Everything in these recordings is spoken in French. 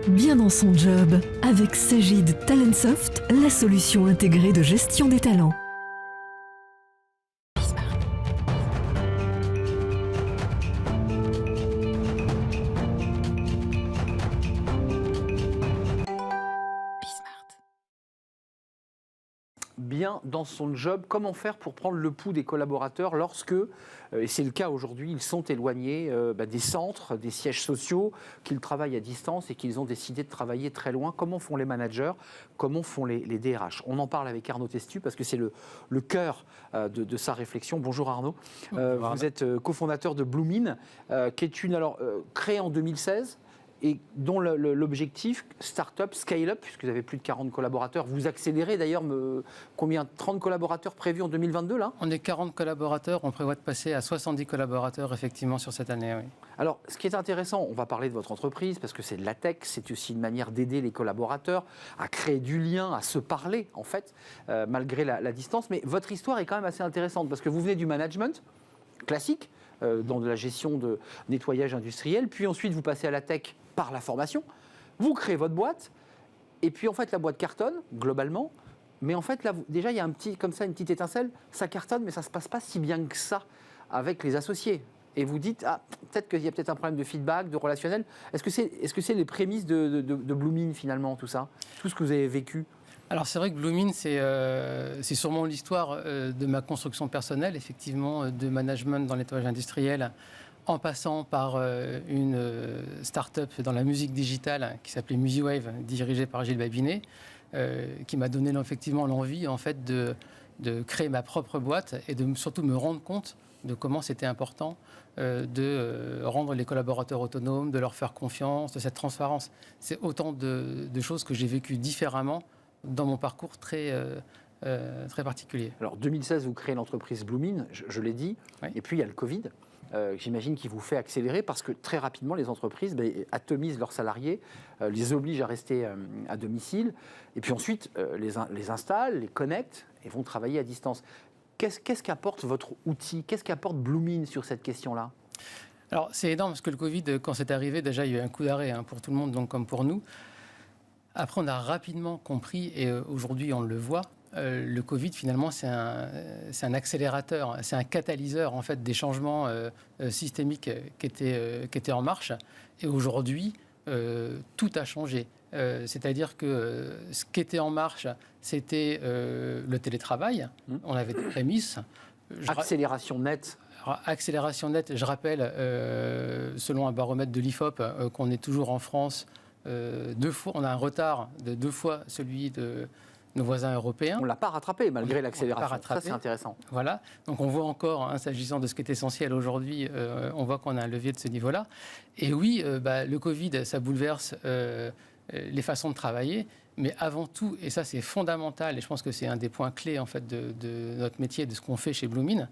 Bien dans son job, avec Sagid Talentsoft, la solution intégrée de gestion des talents. Bien dans son job, comment faire pour prendre le pouls des collaborateurs lorsque, et c'est le cas aujourd'hui, ils sont éloignés des centres, des sièges sociaux, qu'ils travaillent à distance et qu'ils ont décidé de travailler très loin. Comment font les managers? Comment font les DRH? On en parle avec Arnaud Testu parce que c'est le cœur de sa réflexion. Bonjour Arnaud. Vous êtes cofondateur de Bloomin, qui est créée en 2016. Et dont l'objectif, start-up, scale-up, puisque vous avez plus de 40 collaborateurs, vous accélérez d'ailleurs, combien? 30 collaborateurs prévus en 2022 là? On est 40 collaborateurs, on prévoit de passer à 70 collaborateurs effectivement sur cette année, oui. Alors, ce qui est intéressant, on va parler de votre entreprise, parce que c'est de la tech, c'est aussi une manière d'aider les collaborateurs à créer du lien, à se parler, en fait, malgré la distance. Mais votre histoire est quand même assez intéressante, parce que vous venez du management classique, dans de la gestion de nettoyage industriel, puis ensuite vous passez à la tech par la formation, vous créez votre boîte, et puis en fait la boîte cartonne, globalement, mais en fait là, déjà il y a une petite étincelle, ça cartonne, mais ça ne se passe pas si bien que ça avec les associés. Et vous dites, peut-être qu'il y a peut-être un problème de feedback, de relationnel. Est-ce que c'est les prémices de Bloomin finalement, tout ça? Tout ce que vous avez vécu? Alors c'est vrai que Bloomin, c'est sûrement l'histoire de ma construction personnelle, effectivement, de management dans le nettoyage industriel, en passant par une start-up dans la musique digitale qui s'appelait MusiWave, dirigée par Gilles Babinet, qui m'a donné effectivement l'envie en fait, de créer ma propre boîte et de surtout me rendre compte de comment c'était important de rendre les collaborateurs autonomes, de leur faire confiance, de cette transparence. C'est autant de choses que j'ai vécues différemment dans mon parcours très particulier. Alors 2016, vous créez l'entreprise Bloomin, je l'ai dit, oui. Et puis il y a le Covid. J'imagine qu'il vous fait accélérer parce que très rapidement, les entreprises atomisent leurs salariés, les obligent à rester à domicile, et puis ensuite les installent, les connectent et vont travailler à distance. Qu'est-ce qu'apporte votre outil? Qu'est-ce qu'apporte Bloomin sur cette question-là? Alors c'est énorme parce que le Covid, quand c'est arrivé, déjà il y a eu un coup d'arrêt pour tout le monde, donc comme pour nous. Après, on a rapidement compris, et aujourd'hui on le voit, le Covid, finalement, c'est un accélérateur, c'est un catalyseur en fait, des changements systémiques qui étaient en marche. Et aujourd'hui, tout a changé. C'est-à-dire que ce qui était en marche, c'était le télétravail. On avait des prémices. Accélération nette. Accélération nette, je rappelle, selon un baromètre de l'IFOP, qu'on est toujours en France 2 fois, on a un retard de 2 fois celui de nos voisins européens. On ne l'a pas rattrapé malgré l'accélération. Ça, c'est intéressant. Voilà. Donc on voit encore, s'agissant de ce qui est essentiel aujourd'hui, on voit qu'on a un levier de ce niveau-là. Et oui, le Covid, ça bouleverse les façons de travailler. Mais avant tout, et ça c'est fondamental, et je pense que c'est un des points clés en fait, de notre métier, de ce qu'on fait chez Bloomin,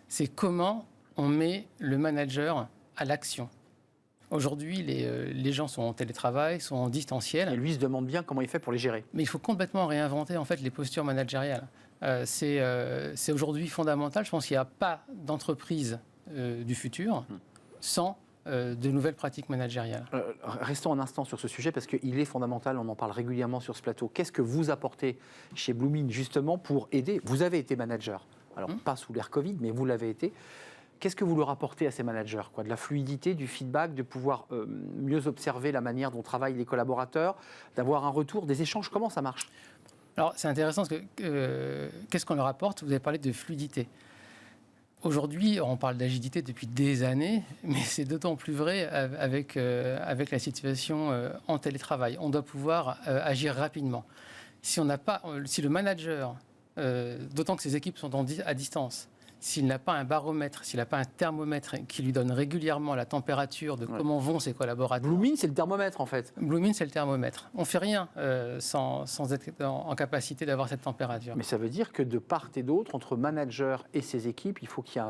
c'est comment on met le manager à l'action. Aujourd'hui, les gens sont en télétravail, sont en distanciel. Et lui se demande bien comment il fait pour les gérer. Mais il faut complètement réinventer en fait, les postures managériales. C'est aujourd'hui fondamental. Je pense qu'il n'y a pas d'entreprise du futur sans de nouvelles pratiques managériales. Restons un instant sur ce sujet parce qu'il est fondamental, on en parle régulièrement sur ce plateau. Qu'est-ce que vous apportez chez Bloomin justement pour aider? Vous avez été manager, alors pas sous l'ère Covid, mais vous l'avez été. Qu'est-ce que vous leur apportez à ces managers? De la fluidité, du feedback, de pouvoir mieux observer la manière dont travaillent les collaborateurs, d'avoir un retour, des échanges, comment ça marche? Alors c'est intéressant, parce que qu'est-ce qu'on leur apporte? Vous avez parlé de fluidité. Aujourd'hui, on parle d'agilité depuis des années, mais c'est d'autant plus vrai avec la situation en télétravail. On doit pouvoir agir rapidement. Si le manager, d'autant que ses équipes sont à distance, s'il n'a pas un baromètre, s'il n'a pas un thermomètre qui lui donne régulièrement la température de comment vont ses collaborateurs. Bloomin, c'est le thermomètre en fait. Bloomin, c'est le thermomètre. On ne fait rien sans être en capacité d'avoir cette température. Mais ça veut dire que de part et d'autre, entre manager et ses équipes, il faut qu'il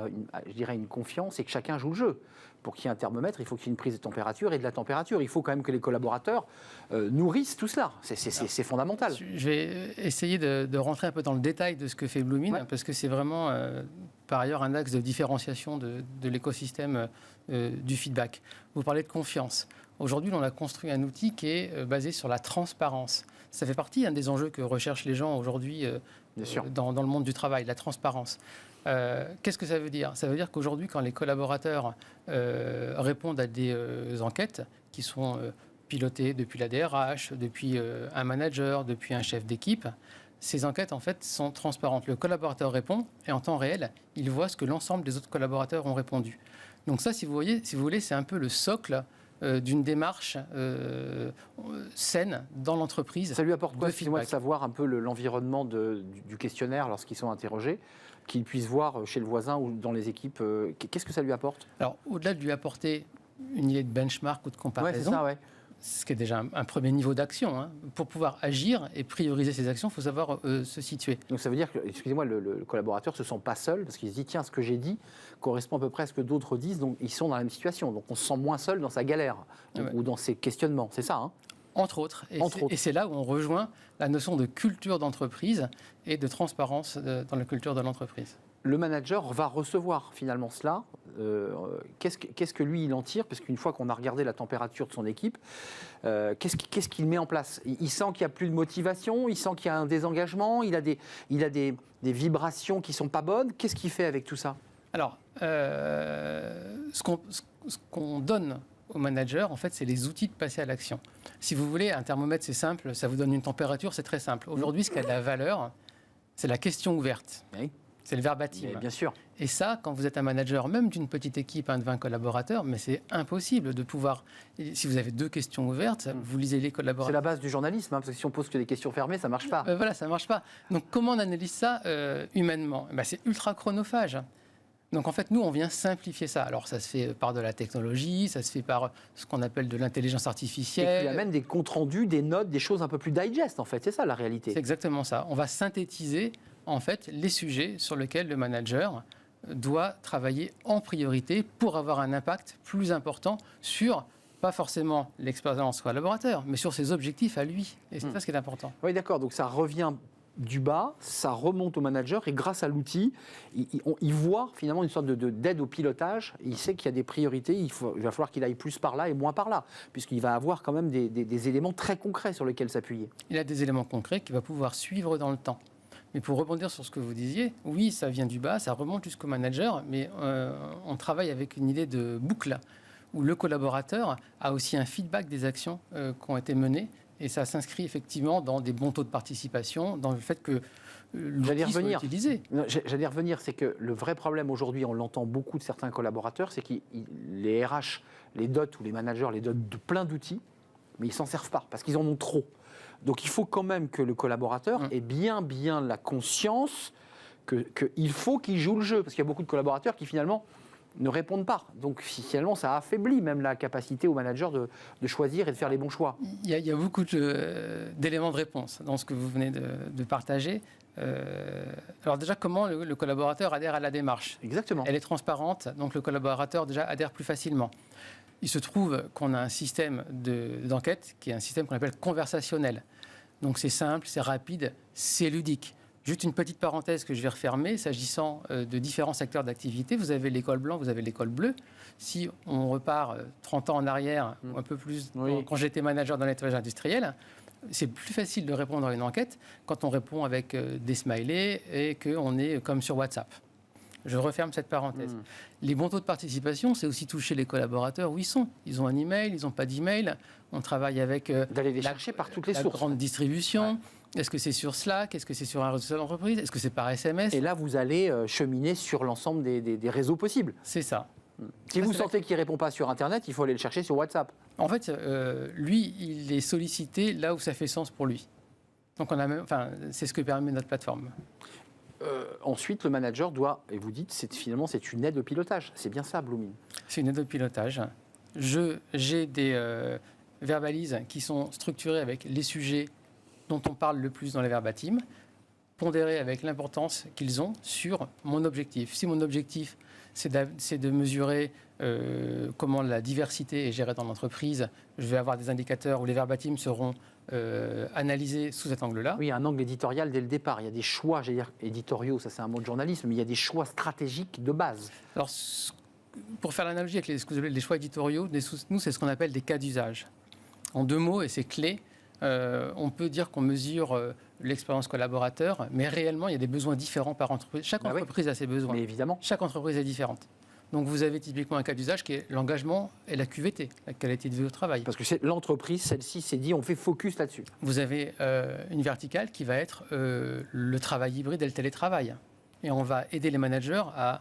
y ait une confiance et que chacun joue le jeu. Pour qu'il y ait un thermomètre, il faut qu'il y ait une prise de température et de la température. Il faut quand même que les collaborateurs nourrissent tout cela. C'est fondamental. Je vais essayer de rentrer un peu dans le détail de ce que fait Bloomin, parce que c'est vraiment, par ailleurs, un axe de différenciation de l'écosystème du feedback. Vous parlez de confiance. Aujourd'hui, on a construit un outil qui est basé sur la transparence. Ça fait partie des enjeux que recherchent les gens aujourd'hui dans le monde du travail, la transparence. Qu'est-ce que ça veut dire? Ça veut dire qu'aujourd'hui, quand les collaborateurs répondent à des enquêtes qui sont pilotées depuis la DRH, depuis un manager, depuis un chef d'équipe, ces enquêtes, en fait, sont transparentes. Le collaborateur répond et en temps réel, il voit ce que l'ensemble des autres collaborateurs ont répondu. Donc ça, si vous voulez, c'est un peu le socle d'une démarche saine dans l'entreprise. Ça lui apporte quoi, excusez-moi, de savoir un peu l'environnement du questionnaire lorsqu'ils sont interrogés, qu'ils puissent voir chez le voisin ou dans les équipes? Qu'est-ce que ça lui apporte? Alors, au-delà de lui apporter une idée de benchmark ou de comparaison, c'est ça, ce qui est déjà un premier niveau d'action. Pour pouvoir agir et prioriser ses actions, il faut savoir se situer. Donc ça veut dire que, excusez-moi, le collaborateur ne se sent pas seul parce qu'il se dit, tiens, ce que j'ai dit correspond à peu près à ce que d'autres disent, donc ils sont dans la même situation. Donc on se sent moins seul dans sa galère ou dans ses questionnements. C'est ça, hein? Entre autres. Et c'est là où on rejoint la notion de culture d'entreprise et de transparence dans la culture de l'entreprise. Le manager va recevoir finalement cela. Qu'est-ce que lui, il en tire? Parce qu'une fois qu'on a regardé la température de son équipe, qu'est-ce qu'il met en place? Il sent qu'il n'y a plus de motivation, il sent qu'il y a un désengagement, il a des vibrations qui ne sont pas bonnes. Qu'est-ce qu'il fait avec tout ça? Alors, ce qu'on donne au manager, en fait, c'est les outils de passer à l'action. Si vous voulez, un thermomètre, c'est simple, ça vous donne une température, c'est très simple. Aujourd'hui, ce qui a de la valeur, c'est la question ouverte. Oui. C'est le verbatim. Mais bien sûr. Et ça, quand vous êtes un manager, même d'une petite équipe de 20 collaborateurs, mais c'est impossible de pouvoir... Si vous avez 2 questions ouvertes, vous lisez les collaborateurs. C'est la base du journalisme, parce que si on pose que des questions fermées, ça ne marche pas. Voilà, ça ne marche pas. Donc comment on analyse ça humainement? C'est ultra chronophage. Donc en fait, nous, on vient simplifier ça. Alors ça se fait par de la technologie, ça se fait par ce qu'on appelle de l'intelligence artificielle. Et puis amène des comptes rendus, des notes, des choses un peu plus digest, en fait. C'est ça la réalité. C'est exactement ça. On va synthétiser en fait les sujets sur lesquels le manager doit travailler en priorité pour avoir un impact plus important sur, pas forcément l'expérience collaborateur, mais sur ses objectifs à lui. Et c'est ça ce qui est important. Oui, d'accord. Donc ça revient du bas, ça remonte au manager et grâce à l'outil, il voit finalement une sorte d'aide au pilotage. Il sait qu'il y a des priorités, il va falloir qu'il aille plus par là et moins par là, puisqu'il va avoir quand même des éléments très concrets sur lesquels s'appuyer. Il a des éléments concrets qu'il va pouvoir suivre dans le temps. Mais pour rebondir sur ce que vous disiez, oui, ça vient du bas, ça remonte jusqu'au manager, mais on travaille avec une idée de boucle où le collaborateur a aussi un feedback des actions qui ont été menées. Et ça s'inscrit effectivement dans des bons taux de participation, dans le fait que l'outil soit utilisé. J'allais revenir, c'est que le vrai problème aujourd'hui, on l'entend beaucoup de certains collaborateurs, c'est que les RH les dotent ou les managers les dotent de plein d'outils, mais ils ne s'en servent pas parce qu'ils en ont trop. Donc il faut quand même que le collaborateur ait bien la conscience qu'il faut qu'il joue le jeu, parce qu'il y a beaucoup de collaborateurs qui finalement ne répondent pas. Donc finalement, ça affaiblit même la capacité au manager de choisir et de faire les bons choix. Il y a beaucoup d'éléments de réponse dans ce que vous venez de partager. Alors déjà, comment le collaborateur adhère à la démarche? Exactement. Elle est transparente, donc le collaborateur déjà adhère plus facilement. Il se trouve qu'on a un système d'enquête qui est un système qu'on appelle conversationnel. Donc c'est simple, c'est rapide, c'est ludique. Juste une petite parenthèse que je vais refermer, s'agissant de différents secteurs d'activité. Vous avez l'école blanc, vous avez l'école bleue. Si on repart 30 ans en arrière, ou un peu plus, quand j'étais manager dans le nettoyage industriel, c'est plus facile de répondre à une enquête quand on répond avec des smileys et qu'on est comme sur WhatsApp. Je referme cette parenthèse. Les bons taux de participation, c'est aussi toucher les collaborateurs où ils sont. Ils ont un email, ils n'ont pas d'email. On travaille avec d'aller les chercher par toutes les sources. Grande distribution. Ouais. Est-ce que c'est sur Slack? Est-ce que c'est sur un réseau social d'entreprise? Est-ce que c'est par SMS? Et là, vous allez cheminer sur l'ensemble des réseaux possibles. C'est ça. Si vous sentez qu'il ne répond pas sur Internet, il faut aller le chercher sur WhatsApp. En fait, lui, il est sollicité là où ça fait sens pour lui. Donc, c'est ce que permet notre plateforme. Ensuite, le manager doit, et vous dites, finalement, c'est une aide au pilotage. C'est bien ça, Blooming. C'est une aide au pilotage. J'ai des verbalises qui sont structurées avec les sujets dont on parle le plus dans les verbatims, pondérées avec l'importance qu'ils ont sur mon objectif. Si mon objectif, c'est de mesurer comment la diversité est gérée dans l'entreprise, je vais avoir des indicateurs où les verbatims seront analysés sous cet angle-là. Oui, un angle éditorial dès le départ. Il y a des choix, j'allais dire éditoriaux, ça c'est un mot de journalisme, mais il y a des choix stratégiques de base. Alors, ce pour faire l'analogie avec les choix éditoriaux, nous, c'est ce qu'on appelle des cas d'usage. En 2 mots, et c'est clé, on peut dire qu'on mesure l'expérience collaborateur, mais réellement, il y a des besoins différents par entreprise. Chaque entreprise a ses besoins. Mais évidemment. Chaque entreprise est différente. Donc vous avez typiquement un cas d'usage qui est l'engagement et la QVT, la qualité de vie au travail. Parce que c'est l'entreprise, celle-ci s'est dit, on fait focus là-dessus. Vous avez une verticale qui va être le travail hybride et le télétravail. Et on va aider les managers à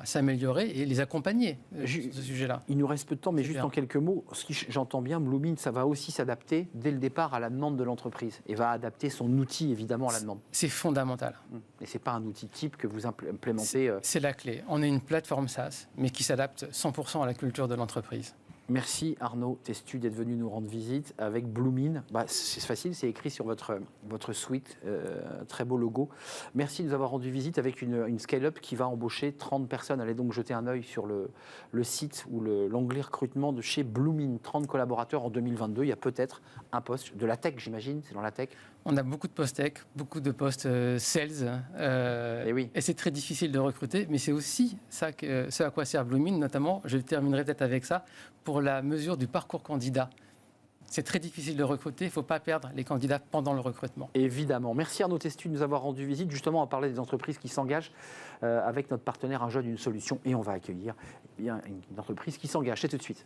s'améliorer et les accompagner sur ce sujet-là. Il nous reste peu de temps, mais juste bien. en quelques mots, j'entends bien, Blumin, ça va aussi s'adapter dès le départ à la demande de l'entreprise et va adapter son outil évidemment à la demande. C'est fondamental. Et ce n'est pas un outil type que vous implémentez. C'est la clé. On est une plateforme SaaS, mais qui s'adapte 100% à la culture de l'entreprise. Merci Arnaud Testu d'être venu nous rendre visite avec Blumin. C'est facile, c'est écrit sur votre suite, très beau logo. Merci de nous avoir rendu visite avec une scale-up qui va embaucher 30 personnes. Allez donc jeter un œil sur le site ou l'onglet recrutement de chez Blumin. 30 collaborateurs en 2022. Il y a peut-être un poste de la tech, j'imagine, c'est dans la tech. On a beaucoup de postes tech, beaucoup de postes sales, et c'est très difficile de recruter, mais c'est aussi ce à quoi sert Blumin, notamment, je terminerai peut-être avec ça, pour la mesure du parcours candidat. C'est très difficile de recruter, il ne faut pas perdre les candidats pendant le recrutement. Évidemment. Merci Arnaud Testu de nous avoir rendu visite. Justement, on parlait des entreprises qui s'engagent avec notre partenaire Un Jeune, une solution, et on va accueillir une entreprise qui s'engage. C'est tout de suite.